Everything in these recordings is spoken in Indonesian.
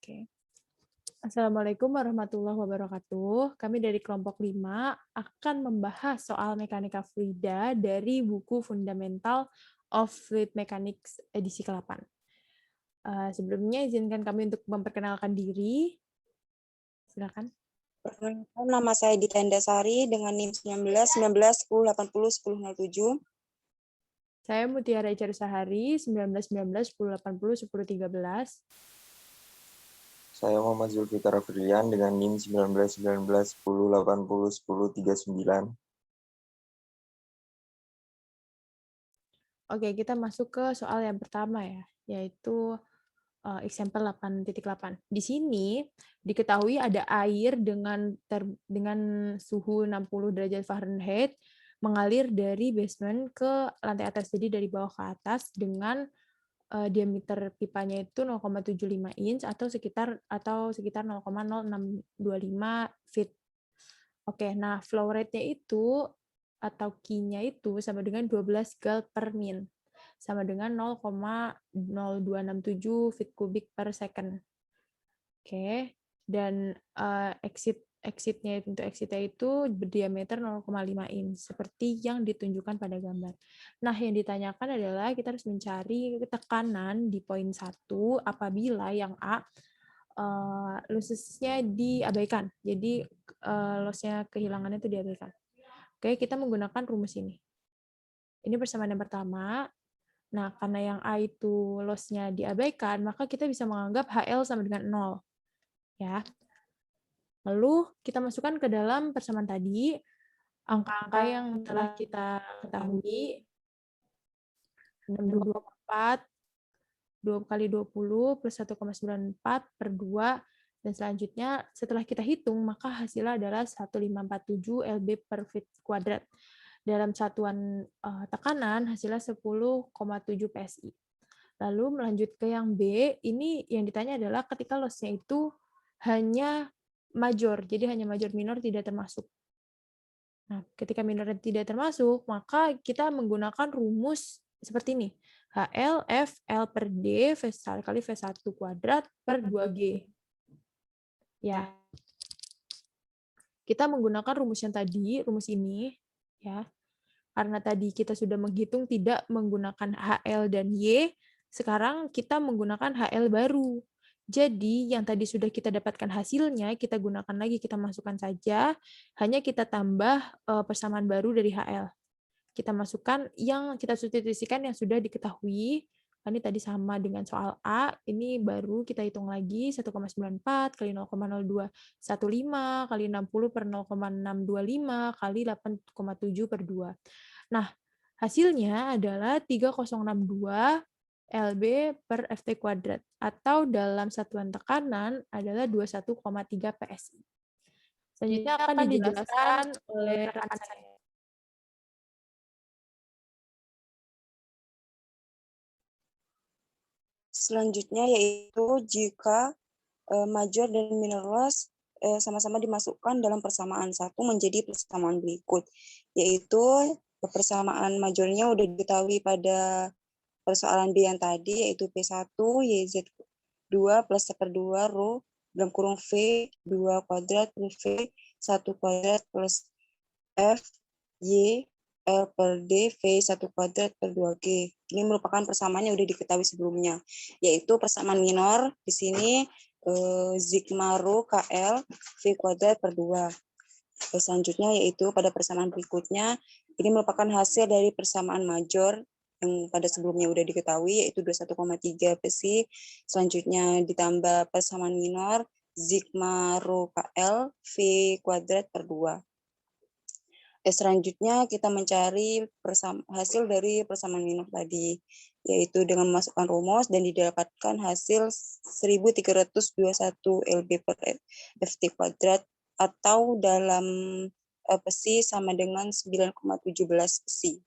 Oke. Assalamualaikum warahmatullahi wabarakatuh. Kami dari kelompok 5 akan membahas soal mekanika fluida dari buku Fundamental of Fluid Mechanics edisi ke-8. Sebelumnya izinkan kami untuk memperkenalkan diri. Silakan. Perkenalkan, nama saya Dita Endasari dengan NIM 19 19 10 80 10 07. Saya Mutiara Icar Sahari 19 19 10 80 10 13. Saya Muhammad Zulfikar Firlian dengan NIM 19 19 10 80 10 39. Oke, kita masuk ke soal yang pertama ya, yaitu example 8.8. Di sini diketahui ada air dengan suhu 60 derajat Fahrenheit mengalir dari basement ke lantai atas, jadi dari bawah ke atas dengan diameter pipanya itu 0,75 inch atau sekitar 0,0625 feet. Oke, nah flow rate-nya itu atau Q-nya itu sama dengan 12 gal per min, sama dengan 0,0267 feet kubik per second. Oke, dan exit-nya itu berdiameter 0,5 inch, seperti yang ditunjukkan pada gambar. Nah, yang ditanyakan adalah kita harus mencari tekanan di poin 1 apabila yang A lossnya diabaikan. Jadi, loss-nya kehilangannya itu diabaikan. Oke, kita menggunakan rumus ini. Ini persamaan yang pertama. Nah, karena yang A itu loss-nya diabaikan, maka kita bisa menganggap HL sama dengan 0. Ya. Lalu kita masukkan ke dalam persamaan tadi angka-angka yang telah kita ketahui 624 2 kali 20 plus 1,94 per 2, dan selanjutnya setelah kita hitung maka hasilnya adalah 1547 lb per feet kuadrat. Dalam satuan tekanan hasilnya 10,7 psi. Lalu melanjut ke yang B, ini yang ditanya adalah ketika loss-nya itu hanya major, jadi hanya major, minor tidak termasuk. Nah, ketika minor tidak termasuk, maka kita menggunakan rumus seperti ini. HL F L per D V1 kali V1 kuadrat per 2G. Ya. Kita menggunakan rumus yang tadi, rumus ini, ya. Karena tadi kita sudah menghitung tidak menggunakan HL dan Y, sekarang kita menggunakan HL baru. Jadi, yang tadi sudah kita dapatkan hasilnya, kita gunakan lagi, kita masukkan saja, hanya kita tambah persamaan baru dari HL. Kita masukkan yang kita substitusikan yang sudah diketahui. Ini tadi sama dengan soal A, ini baru kita hitung lagi 1,94 kali 0,0215 kali 60 per 0,625 kali 8,7 per 2. Nah, hasilnya adalah 3062 lb per ft kuadrat, atau dalam satuan tekanan adalah 21,3 psi. Selanjutnya akan dijelaskan oleh rekan saya. Selanjutnya yaitu jika major dan minor loss sama-sama dimasukkan dalam persamaan satu menjadi persamaan berikut, yaitu persamaan majornya udah diketahui pada persoalan B yang tadi, yaitu P1 YZ2 plus 1/2 rho dalam kurung V 2 kuadrat per V 1 kuadrat plus F Y L per D V1 kuadrat per 2G. Ini merupakan persamaan yang sudah diketahui sebelumnya, yaitu persamaan minor di sini sigma rho KL V kuadrat per 2. Selanjutnya yaitu pada persamaan berikutnya, ini merupakan hasil dari persamaan major yang pada sebelumnya sudah diketahui, yaitu 21,3 psi. Selanjutnya ditambah persamaan minor sigma rho KL V kuadrat per 2. Selanjutnya kita mencari hasil dari persamaan minor tadi, yaitu dengan memasukkan rumus dan didapatkan hasil 1321 lb per ft kuadrat, atau dalam psi sama dengan 9,17 psi.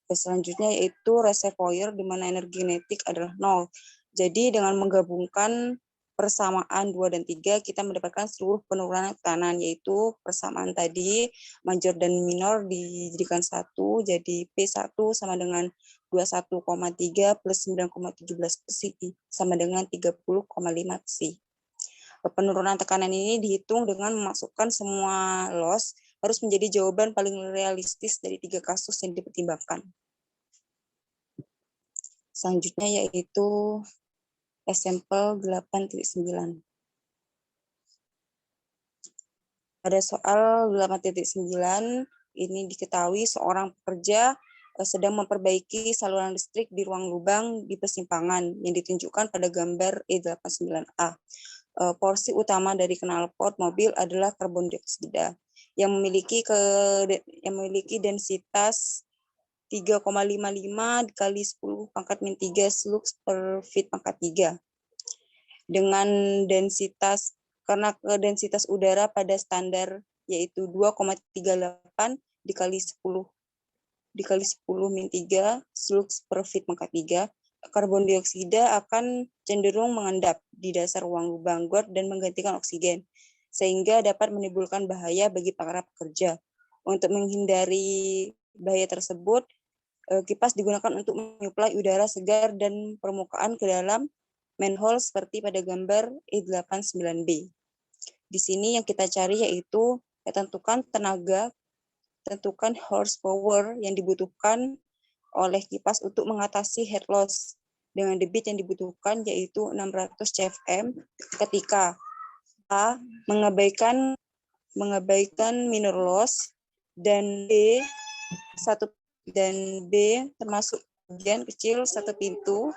Selanjutnya yaitu reservoir di mana energi kinetik adalah 0. Jadi dengan menggabungkan persamaan 2 dan 3, kita mendapatkan seluruh penurunan tekanan, yaitu persamaan tadi, major dan minor dijadikan 1, jadi P1 sama dengan 21,3 plus 9,17 psi sama dengan 30,5 psi. Penurunan tekanan ini dihitung dengan memasukkan semua loss harus menjadi jawaban paling realistis dari 3 kasus yang dipertimbangkan. Selanjutnya yaitu example 8.9. Pada soal 8.9 ini diketahui seorang pekerja sedang memperbaiki saluran listrik di ruang lubang di persimpangan yang ditunjukkan pada gambar E89A. Porsi utama dari knalpot mobil adalah karbon dioksida yang memiliki densitas 3,55 dikali 10 pangkat min 3 slux per feet pangkat 3. Dengan densitas densitas udara pada standar yaitu 2,38 dikali 10 min 3 slux per feet pangkat 3. Karbon dioksida akan cenderung mengendap di dasar ruang lubang got dan menggantikan oksigen, sehingga dapat menimbulkan bahaya bagi para pekerja. Untuk menghindari bahaya tersebut, kipas digunakan untuk menyuplai udara segar dan permukaan ke dalam manhole seperti pada gambar E89B. Di sini yang kita cari yaitu tentukan tenaga, tentukan horsepower yang dibutuhkan oleh kipas untuk mengatasi head loss dengan debit yang dibutuhkan yaitu 600 CFM ketika A mengabaikan minor loss dan B termasuk bagian kecil satu pintu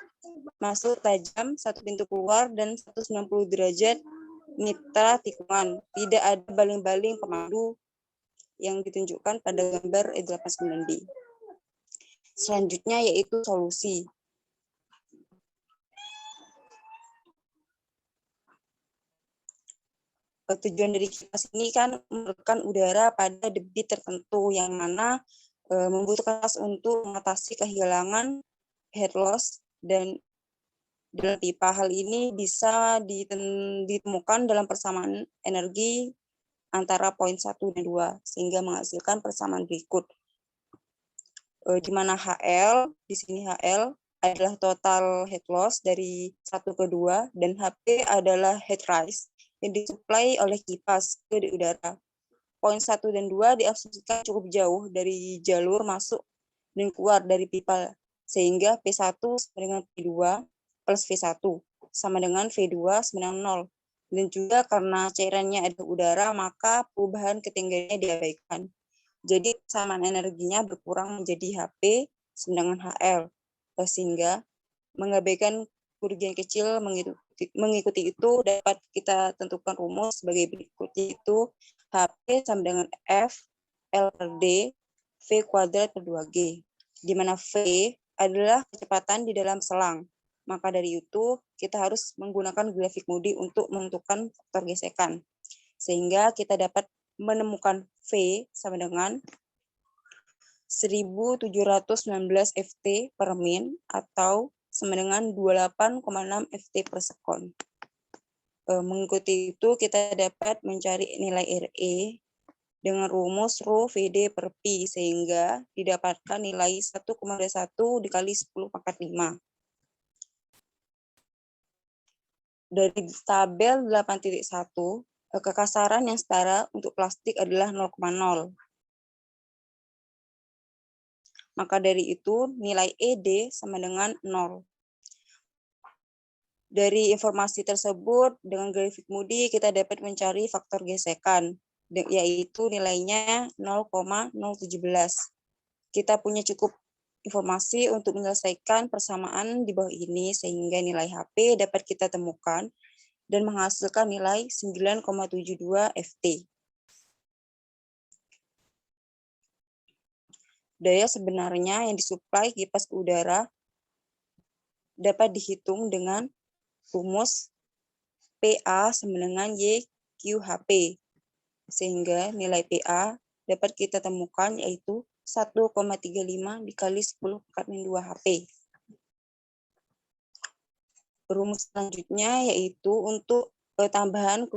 masuk tajam, satu pintu keluar dan 190 derajat mitra tikungan. Tidak ada baling-baling pemandu yang ditunjukkan pada gambar E89B. Selanjutnya yaitu solusi. Tujuan dari kipas ini kan menurunkan udara pada debit tertentu yang mana membutuhkan untuk mengatasi kehilangan head loss dan dalam pipa. Hal ini bisa ditemukan dalam persamaan energi antara poin 1 dan 2 sehingga menghasilkan persamaan berikut. Di mana di sini HL adalah total head loss dari 1 ke 2 dan HP adalah head rise yang disuplai oleh kipas ke udara. Poin 1 dan 2 diasumsikan cukup jauh dari jalur masuk dan keluar dari pipa sehingga P1 sama dengan P2 plus V1 sama dengan V2 sama dengan 0. Dan juga karena cairannya ada udara maka perubahan ketinggiannya diabaikan. Jadi persamaan energinya berkurang menjadi HP sama dengan HL, sehingga mengabaikan kerugian kecil mengikuti itu dapat kita tentukan rumus sebagai berikut, yaitu HP sama dengan F L per D V kuadrat per 2G, di mana V adalah kecepatan di dalam selang. Maka dari itu kita harus menggunakan grafik Moody untuk menentukan faktor gesekan, sehingga kita dapat menemukan V sama dengan 1719 FT per min atau sama dengan 28,6 FT per sekon. Mengikuti itu kita dapat mencari nilai RE dengan rumus Rho VD per Pi sehingga didapatkan nilai 1,1 dikali 10 pangkat 5. Dari tabel 8.1, kekasaran yang setara untuk plastik adalah 0,0. Maka dari itu nilai ED sama dengan 0. Dari informasi tersebut dengan grafik Moody kita dapat mencari faktor gesekan yaitu nilainya 0,017. Kita punya cukup informasi untuk menyelesaikan persamaan di bawah ini sehingga nilai HP dapat kita temukan dan menghasilkan nilai 9,72 FT. Daya sebenarnya yang disuplai kipas udara dapat dihitung dengan rumus PA sama dengan YQHP. Sehingga nilai PA dapat kita temukan yaitu 1,35 dikali 10 pangkat min 2 HP. Rumus selanjutnya yaitu untuk tambahan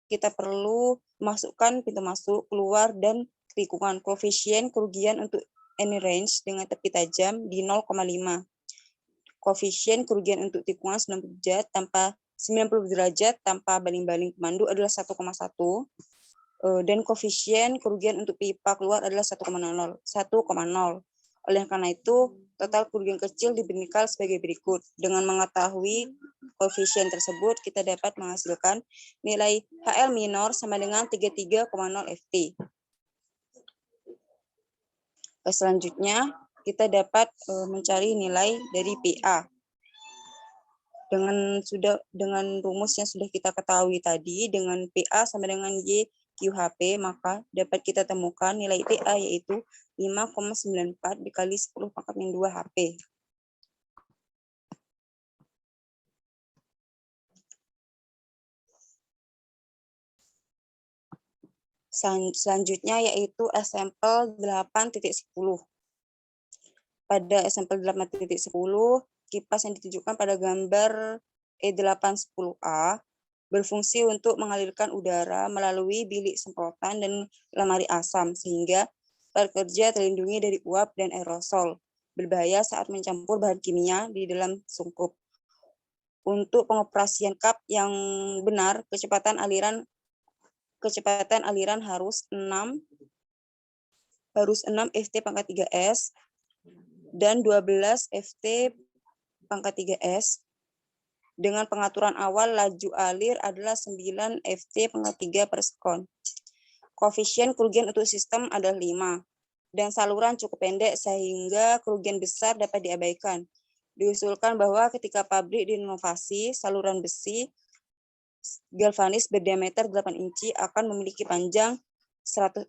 kita perlu masukkan pintu masuk, keluar, dan tikungan koefisien kerugian untuk any range dengan tepi tajam di 0,5. Koefisien kerugian untuk tikungan 90 derajat tanpa baling-baling pemandu adalah 1,1. Dan koefisien kerugian untuk pipa keluar adalah 1,0. Oleh karena itu, total kerugian kecil diberikan sebagai berikut. Dengan mengetahui koefisien tersebut, kita dapat menghasilkan nilai HL minor sama dengan 33,0 FT. Selanjutnya, kita dapat mencari nilai dari PA. Dengan rumus yang sudah kita ketahui tadi, dengan PA sama dengan YQHP, maka dapat kita temukan nilai PA yaitu 5,94 dikali 10 pangkat min 2 HP. Selanjutnya yaitu example 8.10. Pada example 8.10, kipas yang ditunjukkan pada gambar E810A berfungsi untuk mengalirkan udara melalui bilik semprotan dan lemari asam, sehingga pekerja terlindungi dari uap dan aerosol berbahaya saat mencampur bahan kimia di dalam sungkup. Untuk pengoperasian kap yang benar, kecepatan aliran harus 6 Ft pangkat 3S dan 12 Ft pangkat 3S. Dengan pengaturan awal, laju alir adalah 9 Ft pangkat 3 per sekon. Koefisien kerugian untuk sistem adalah 5. Dan saluran cukup pendek sehingga kerugian besar dapat diabaikan. Diusulkan bahwa ketika pabrik direnovasi, saluran besi galvanis berdiameter 8 inci akan memiliki panjang 100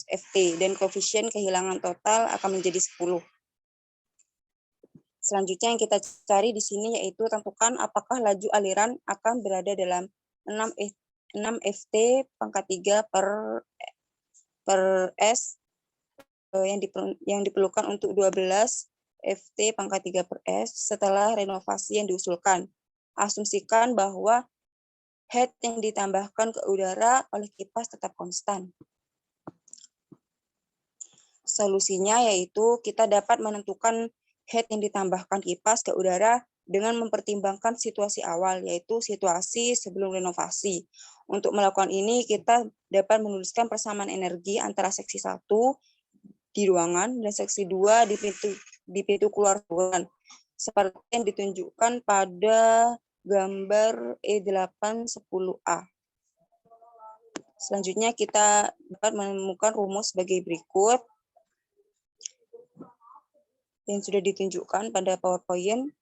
Ft dan koefisien kehilangan total akan menjadi 10. Selanjutnya yang kita cari di sini yaitu tentukan apakah laju aliran akan berada dalam 6 Ft pangkat 3 per S yang diperlukan untuk 12 Ft pangkat 3 per S setelah renovasi yang diusulkan. Asumsikan bahwa head yang ditambahkan ke udara oleh kipas tetap konstan. Solusinya yaitu kita dapat menentukan head yang ditambahkan kipas ke udara dengan mempertimbangkan situasi awal, yaitu situasi sebelum renovasi. Untuk melakukan ini, kita dapat menuliskan persamaan energi antara seksi 1 di ruangan dan seksi 2 di pintu keluar ruangan, seperti yang ditunjukkan pada gambar E810A. Selanjutnya, kita dapat menemukan rumus sebagai berikut yang sudah ditunjukkan pada PowerPoint.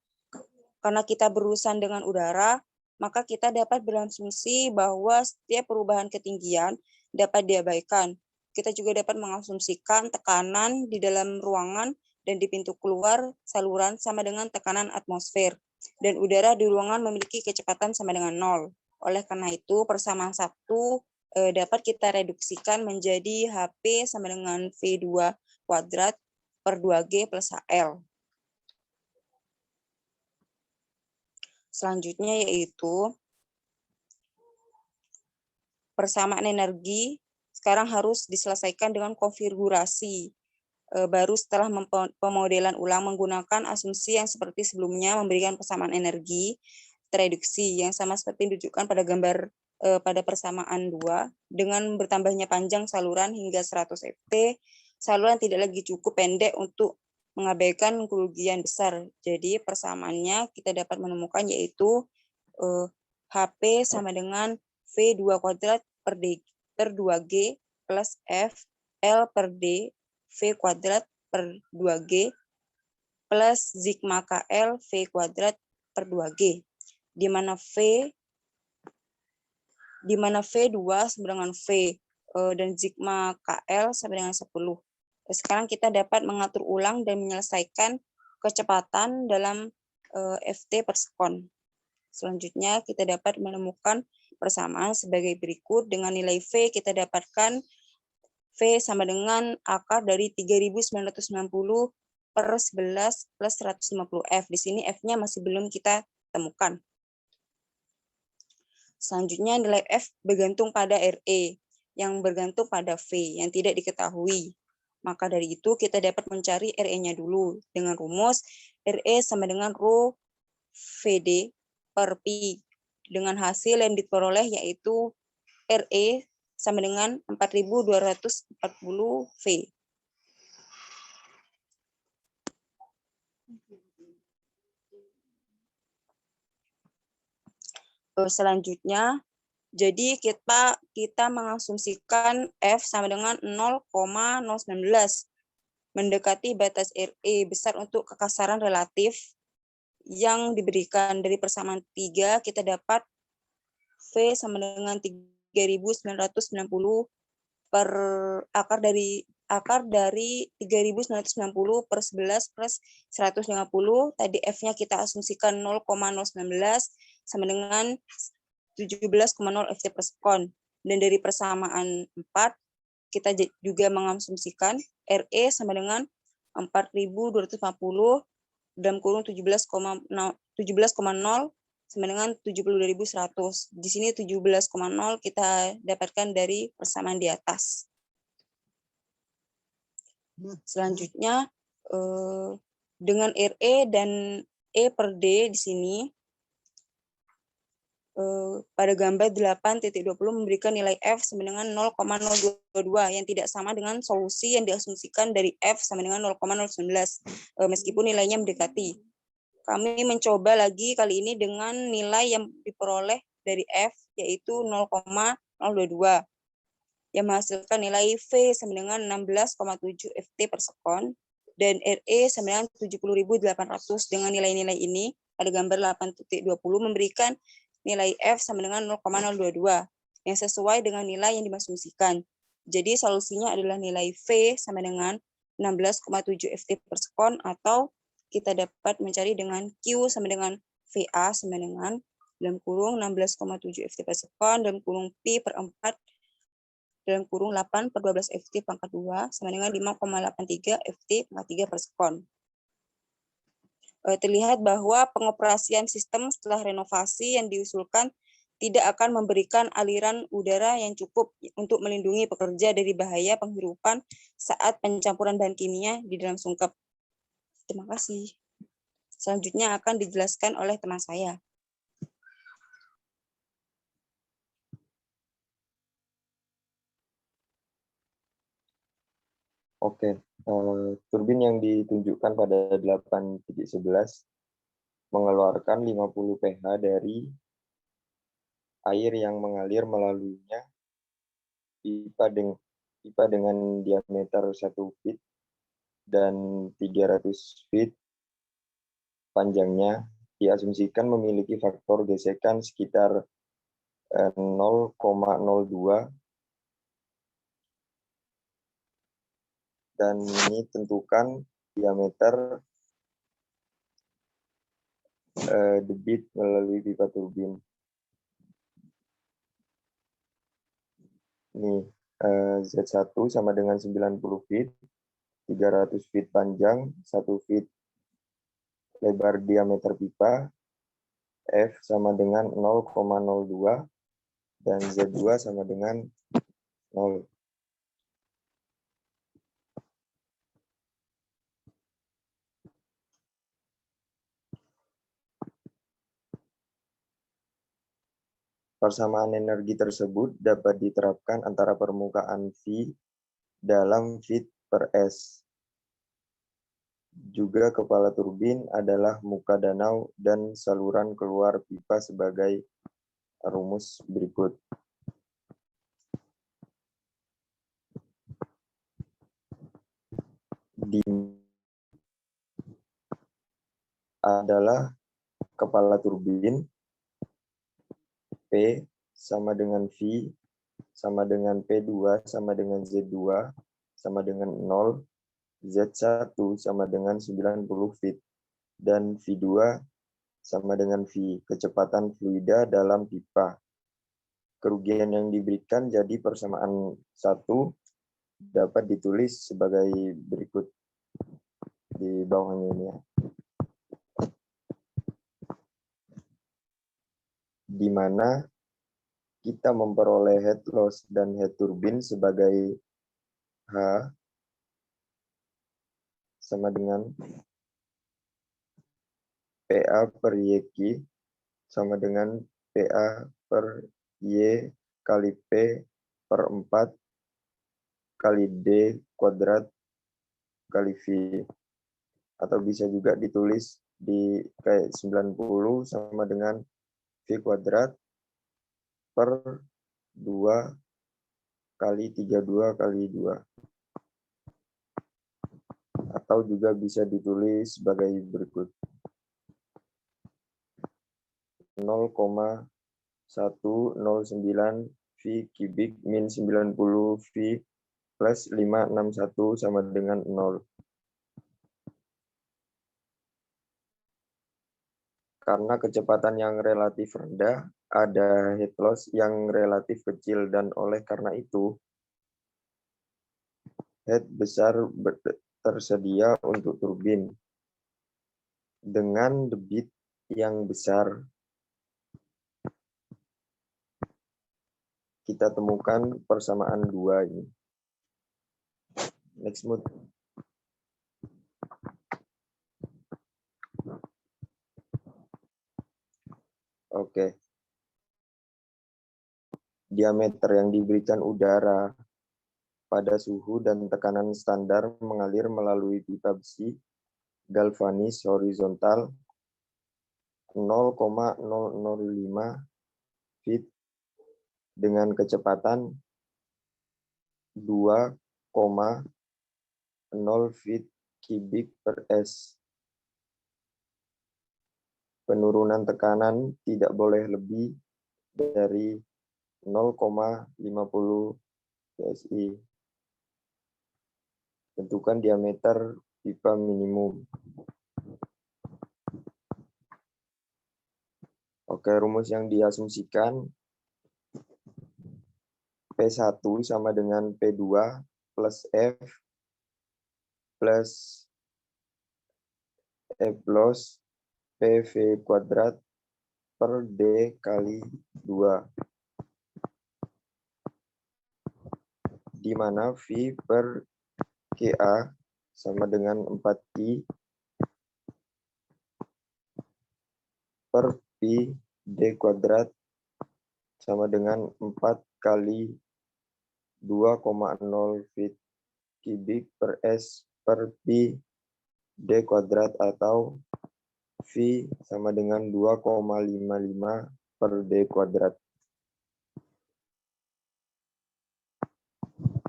Karena kita berurusan dengan udara, maka kita dapat berasumsi bahwa setiap perubahan ketinggian dapat diabaikan. Kita juga dapat mengasumsikan tekanan di dalam ruangan dan di pintu keluar saluran sama dengan tekanan atmosfer. Dan udara di ruangan memiliki kecepatan sama dengan 0. Oleh karena itu, persamaan 1 dapat kita reduksikan menjadi HP sama dengan V2 kuadrat per 2G plus HL. Selanjutnya yaitu persamaan energi sekarang harus diselesaikan dengan konfigurasi baru setelah pemodelan ulang menggunakan asumsi yang seperti sebelumnya memberikan persamaan energi tereduksi yang sama seperti ditunjukkan pada gambar pada persamaan 2 dengan bertambahnya panjang saluran hingga 100 Ft. Saluran tidak lagi cukup pendek untuk mengabaikan kerugian besar. Jadi persamaannya kita dapat menemukan yaitu HP sama dengan V2 kuadrat per 2G plus F L per D V kuadrat per 2G plus sigma KL V kuadrat per 2G. Di mana V2 sama dengan V dan sigma KL sama dengan 10. Sekarang kita dapat mengatur ulang dan menyelesaikan kecepatan dalam Ft per sekon. Selanjutnya kita dapat menemukan persamaan sebagai berikut. Dengan nilai V kita dapatkan V sama dengan akar dari 3990 per 11 plus 150 F. Di sini F-nya masih belum kita temukan. Selanjutnya nilai F bergantung pada RE yang bergantung pada V yang tidak diketahui. Maka dari itu kita dapat mencari RE-nya dulu dengan rumus RE sama dengan rho VD per Pi. Dengan hasil yang diperoleh yaitu RE sama dengan 4.240 V. Selanjutnya, jadi kita mengasumsikan F sama dengan 0,019 mendekati batas RE besar untuk kekasaran relatif yang diberikan dari persamaan 3, kita dapat V sama dengan 3.990 per akar dari 3.990 per 11 plus 150. Tadi F-nya kita asumsikan 0,019 sama dengan 17,0 FT per sekon. Dan dari persamaan 4, kita juga mengasumsikan RE sama dengan 4.250 dalam kurung 17,0 sama dengan 70.100. Di sini 17,0 kita dapatkan dari persamaan di atas. Selanjutnya, dengan RE dan E per D di sini, pada gambar 8.20 memberikan nilai F sama dengan 0,022 yang tidak sama dengan solusi yang diasumsikan dari F sama dengan 0,019 meskipun nilainya mendekati. Kami mencoba lagi kali ini dengan nilai yang diperoleh dari F yaitu 0,022 yang menghasilkan nilai V sama dengan 16,7 FT per sekon dan RE sama dengan 70.800. Dengan nilai-nilai ini pada gambar 8.20 memberikan nilai F sama dengan 0,022 yang sesuai dengan nilai yang diasumsikan. Jadi solusinya adalah nilai V sama dengan 16,7 FT per sekon atau kita dapat mencari dengan Q sama dengan VA sama dengan dalam kurung 16,7 FT per sekon dalam kurung Pi per 4 dalam kurung 8 per 12 FT pangkat 2 sama dengan 5,83 FT pangkat 3 per sekon. Terlihat bahwa pengoperasian sistem setelah renovasi yang diusulkan tidak akan memberikan aliran udara yang cukup untuk melindungi pekerja dari bahaya penghirupan saat pencampuran bahan kimia di dalam sungkep. Terima kasih. Selanjutnya akan dijelaskan oleh teman saya. Oke, turbin yang ditunjukkan pada 8.11 mengeluarkan 50 pH dari air yang mengalir melaluinya pipa dengan diameter 1 feet dan 300 feet panjangnya diasumsikan memiliki faktor gesekan sekitar 0,02 dan ini tentukan diameter debit melalui pipa turbin. Ini Z1 sama dengan 90 feet, 300 feet panjang, 1 feet lebar diameter pipa, F sama dengan 0,02, dan Z2 sama dengan 0. Persamaan energi tersebut dapat diterapkan antara permukaan V dalam feet per S. Juga kepala turbin adalah muka danau dan saluran keluar pipa sebagai rumus berikut. Di adalah kepala turbin, P sama dengan V sama dengan P2 sama dengan Z2 sama dengan 0, Z1 sama dengan 90 feet, dan V2 sama dengan V, kecepatan fluida dalam pipa. Kerugian yang diberikan jadi persamaan 1 dapat ditulis sebagai berikut di bawahnya ini ya. Di mana kita memperoleh head loss dan head turbine sebagai H sama dengan PA per YQ sama dengan PA per Y kali P per 4 kali D kuadrat kali V. Atau bisa juga ditulis di kayak 90 sama dengan V kuadrat per 2 kali 32 kali 2. Atau juga bisa ditulis sebagai berikut. 0,109 V kubik min 90 V plus 561 sama dengan 0. Karena kecepatan yang relatif rendah, ada head loss yang relatif kecil dan oleh karena itu, head besar tersedia untuk turbin. Dengan debit yang besar, kita temukan persamaan 2 ini. Next mode. Oke. Diameter yang diberikan udara pada suhu dan tekanan standar mengalir melalui pipa besi galvanis horizontal 0,005 feet dengan kecepatan 2,0 feet kubik per S. Penurunan tekanan tidak boleh lebih dari 0,50 PSI. Tentukan diameter pipa minimum. Oke, rumus yang diasumsikan P1 sama dengan P2 plus F plus E plus PV kuadrat per D kali 2. Di mana V per KA sama dengan 4I per Pi D kuadrat sama dengan 4 kali 2,0 feet kubik per S per Pi D kuadrat atau V sama dengan 2,55 per D kuadrat.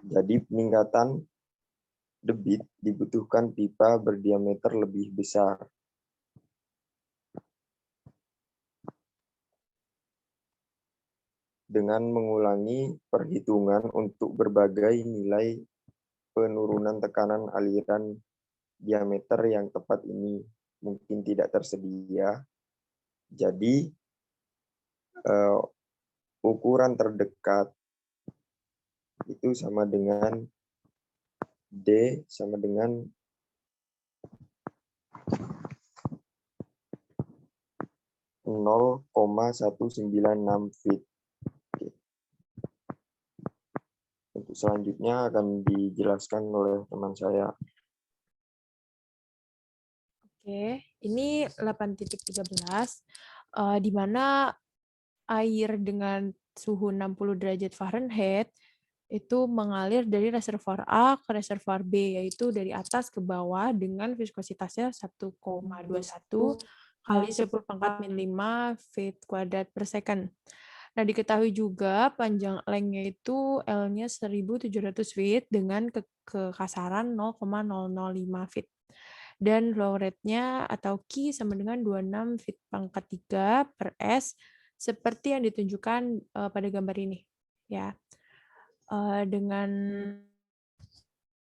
Jadi peningkatan debit dibutuhkan pipa berdiameter lebih besar. Dengan mengulangi perhitungan untuk berbagai nilai penurunan tekanan aliran diameter yang tepat ini mungkin tidak tersedia. Jadi ukuran terdekat itu sama dengan D sama dengan 0,196 feet. Oke. Untuk selanjutnya akan dijelaskan oleh teman saya. Oke, ini 8.13, di mana air dengan suhu 60 derajat Fahrenheit itu mengalir dari reservoir A ke reservoir B, yaitu dari atas ke bawah dengan viskositasnya 1,21 kali 10⁻⁵ feet kuadrat per second. Nah, diketahui juga panjang lengthnya itu L-nya 1.700 feet dengan kekasaran 0,005 feet. Dan flow rate-nya atau Q sama dengan 26 feet pangkat 3 per S, seperti yang ditunjukkan pada gambar ini. Ya, dengan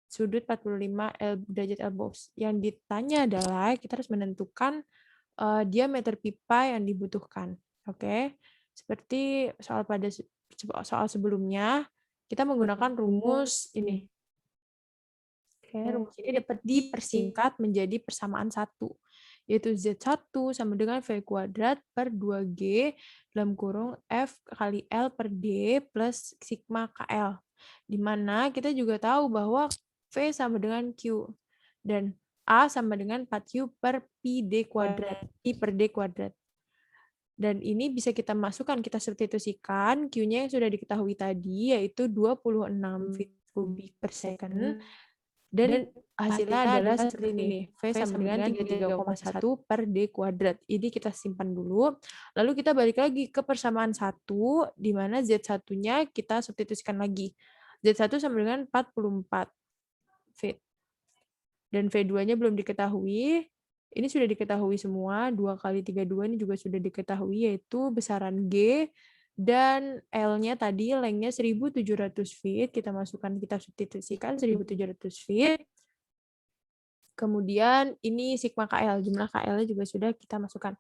sudut 45 derajat elbows. Yang ditanya adalah kita harus menentukan diameter pipa yang dibutuhkan. Oke, seperti soal sebelumnya, kita menggunakan rumus ini. Oke, rumus ini dapat dipersingkat menjadi persamaan 1, yaitu Z1 sama dengan V kuadrat per 2G dalam kurung F kali L per D plus sigma KL. Di mana kita juga tahu bahwa V sama dengan Q. Dan A sama dengan 4Q per Pi D kuadrat. I per D kuadrat. Dan ini bisa kita masukkan, kita substitusikan Q-nya yang sudah diketahui tadi, yaitu 26 feet kubik per second. Dan hasilnya adalah seperti ini. V sama dengan 33,1 per D kuadrat. Ini kita simpan dulu. Lalu kita balik lagi ke persamaan 1, di mana Z1-nya kita substitusikan lagi. Z1 sama dengan 44 feet. Dan V2-nya belum diketahui. Ini sudah diketahui semua, 2 kali 32 ini juga sudah diketahui, yaitu besaran G, dan L-nya tadi lengthnya 1.700 feet, kita masukkan, kita substitusikan 1.700 feet. Kemudian ini sigma KL, jumlah KL-nya juga sudah kita masukkan.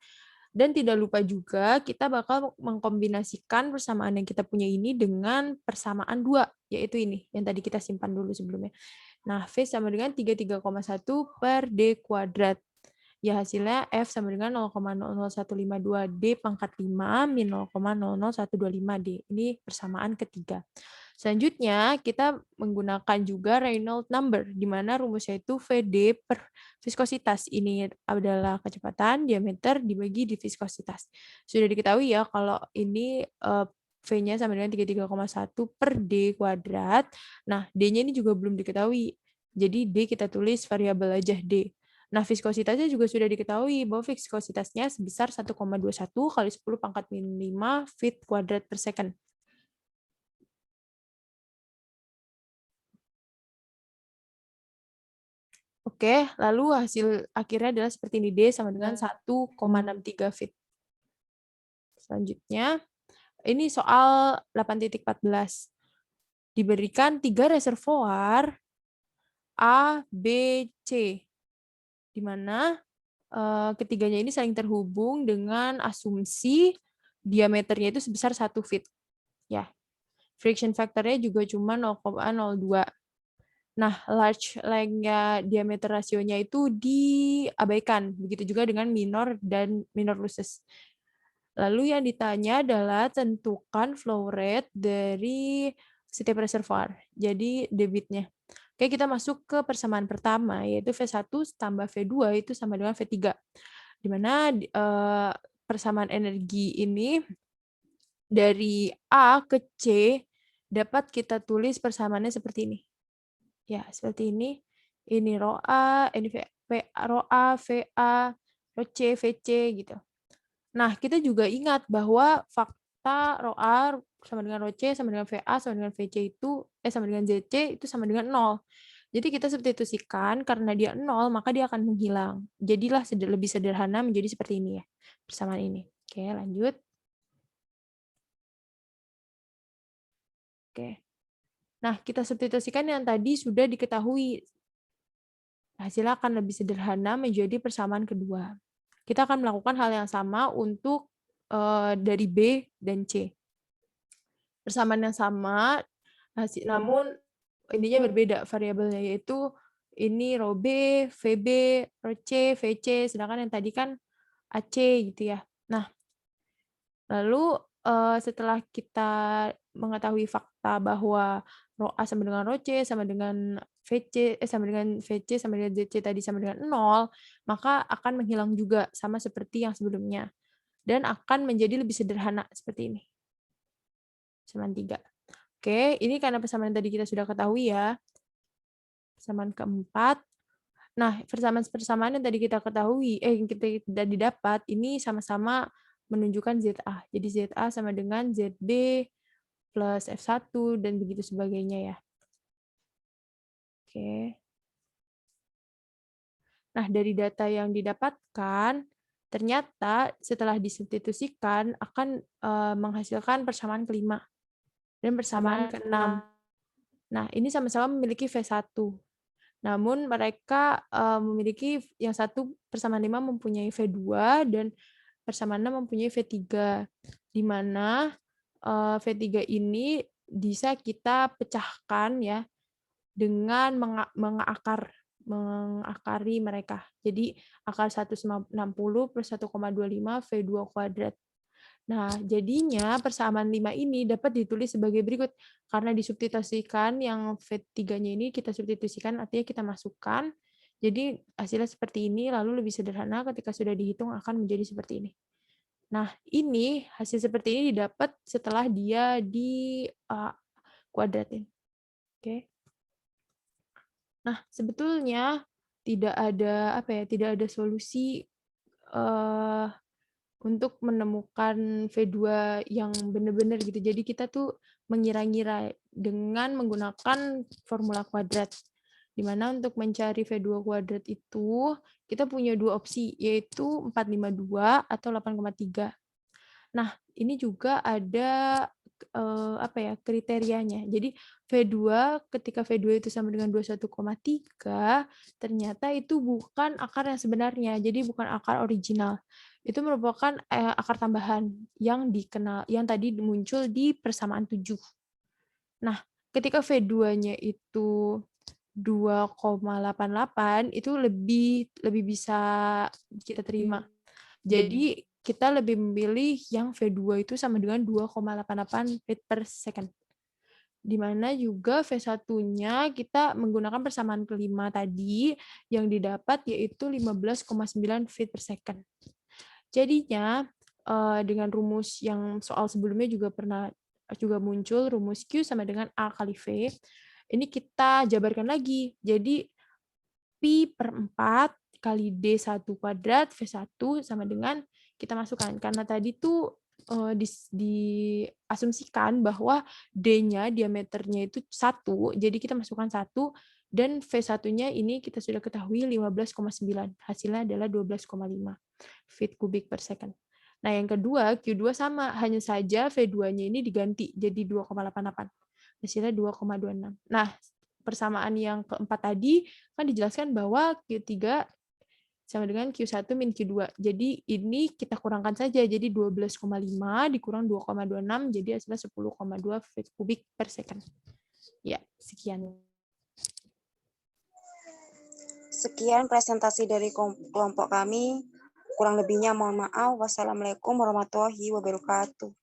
Dan tidak lupa juga, kita bakal mengkombinasikan persamaan yang kita punya ini dengan persamaan 2, yaitu ini, yang tadi kita simpan dulu sebelumnya. Nah, V sama dengan 33,1 per D kuadrat. Ya, hasilnya F sama dengan 0,00152 D pangkat 5 min 0,00125 D. Ini persamaan ketiga. Selanjutnya, kita menggunakan juga Reynolds number, di mana rumusnya itu VD per viskositas. Ini adalah kecepatan, diameter dibagi di viskositas. Sudah diketahui ya, kalau ini V-nya sama dengan 33,1 per D kuadrat. Nah, D-nya ini juga belum diketahui. Jadi D kita tulis variabel aja D. Nah, viskositasnya juga sudah diketahui bahwa viskositasnya sebesar 1,21 kali 10 pangkat min 5 feet kuadrat per second. Oke, lalu hasil akhirnya adalah seperti ini, D sama dengan 1,63 feet. Selanjutnya, ini soal 8.14. Diberikan 3 reservoir A, B, C, di mana ketiganya ini saling terhubung dengan asumsi diameternya itu sebesar 1 feet. Ya. Friction factor-nya juga cuma 0,02. Nah, large length-nya diameter rasionya itu diabaikan. Begitu juga dengan minor dan minor losses. Lalu yang ditanya adalah tentukan flow rate dari setiap reservoir. Jadi debitnya. Oke, kita masuk ke persamaan pertama, yaitu V1 tambah V2 itu sama dengan V3. Di mana persamaan energi ini dari A ke C dapat kita tulis persamaannya seperti ini. Ya, seperti ini. Ini rho A, ini rho A, VA, rho C, VC gitu. Nah, kita juga ingat bahwa fakta rho A sama dengan rho C sama dengan VA sama dengan VC itu sama dengan ZC itu sama dengan 0. Jadi kita substitusikan, karena dia 0 maka dia akan menghilang. Jadilah lebih sederhana menjadi seperti ini ya, persamaan ini. Oke, lanjut. Oke. Nah, kita substitusikan yang tadi sudah diketahui. Hasilnya akan lebih sederhana menjadi persamaan kedua. Kita akan melakukan hal yang sama untuk dari B dan C. Persamaan yang sama, namun intinya berbeda variabelnya, yaitu ini rho B, VB, rho C, VC, sedangkan yang tadi kan AC gitu ya. Nah, lalu setelah kita mengetahui fakta bahwa rho A sama dengan rho C sama dengan VC sama dengan VC sama dengan ZC tadi sama dengan 0, maka akan menghilang juga sama seperti yang sebelumnya. Dan akan menjadi lebih sederhana seperti ini. Persamaan 3. Oke, ini karena persamaan tadi kita sudah ketahui ya. Persamaan keempat. Nah, persamaan yang tadi kita ketahui, yang kita tadi dapat, ini sama-sama menunjukkan ZA. Jadi ZA sama dengan ZB plus F1 dan begitu sebagainya ya. Oke. Nah, dari data yang didapatkan, ternyata setelah disubstitusikan akan menghasilkan persamaan kelima dan persamaan keenam. Nah, ini sama-sama memiliki V1. Namun mereka memiliki yang satu persamaan 5 mempunyai V2 dan persamaan 6 mempunyai V3. Di mana V3 ini bisa kita pecahkan ya dengan mengakari mereka. Jadi akar 160 plus 1,25 V2 kuadrat. Nah, jadinya persamaan 5 ini dapat ditulis sebagai berikut. Karena disubstitusikan yang V3-nya ini kita substitusikan, artinya kita masukkan. Jadi hasilnya seperti ini, lalu lebih sederhana ketika sudah dihitung akan menjadi seperti ini. Nah, ini hasil seperti ini didapat setelah dia kuadratin. Oke. Nah, sebetulnya tidak ada solusi untuk menemukan V2 yang benar-benar gitu. Jadi kita tuh mengira-ngira dengan menggunakan formula kuadrat. Di mana untuk mencari V2 kuadrat itu kita punya dua opsi, yaitu 452 atau 8,3. Nah, ini juga ada kriterianya. Jadi V2 ketika V2 itu sama dengan 21,3 ternyata itu bukan akar yang sebenarnya. Jadi bukan akar original. Itu merupakan akar tambahan yang tadi muncul di persamaan 7. Nah, ketika V2-nya itu 2,88 itu lebih bisa kita terima. Jadi kita lebih memilih yang V2 itu sama dengan 2,88 feet per second. Di mana juga V1-nya kita menggunakan persamaan kelima tadi yang didapat yaitu 15,9 feet per second. Jadinya dengan rumus yang soal sebelumnya juga muncul, rumus Q sama dengan A kali V. Ini kita jabarkan lagi. Jadi Pi per 4 kali D1 kuadrat V1 sama dengan kita masukkan. Karena tadi tuh diasumsikan bahwa D-nya, diameternya itu 1, jadi kita masukkan 1, dan V1-nya ini kita sudah ketahui 15,9. Hasilnya adalah 12,5 feet kubik per second. Nah, yang kedua, Q2 sama, hanya saja V2-nya ini diganti jadi 2,88. Hasilnya 2,26. Nah, persamaan yang keempat tadi kan dijelaskan bahwa Q3 sama dengan Q1 min Q2. Jadi ini kita kurangkan saja, jadi 12,5 dikurang 2,26, jadi hasilnya 10,2 feet kubik per second. Ya, sekian. Sekian presentasi dari kelompok kami. Kurang lebihnya mohon maaf. Wassalamualaikum warahmatullahi wabarakatuh.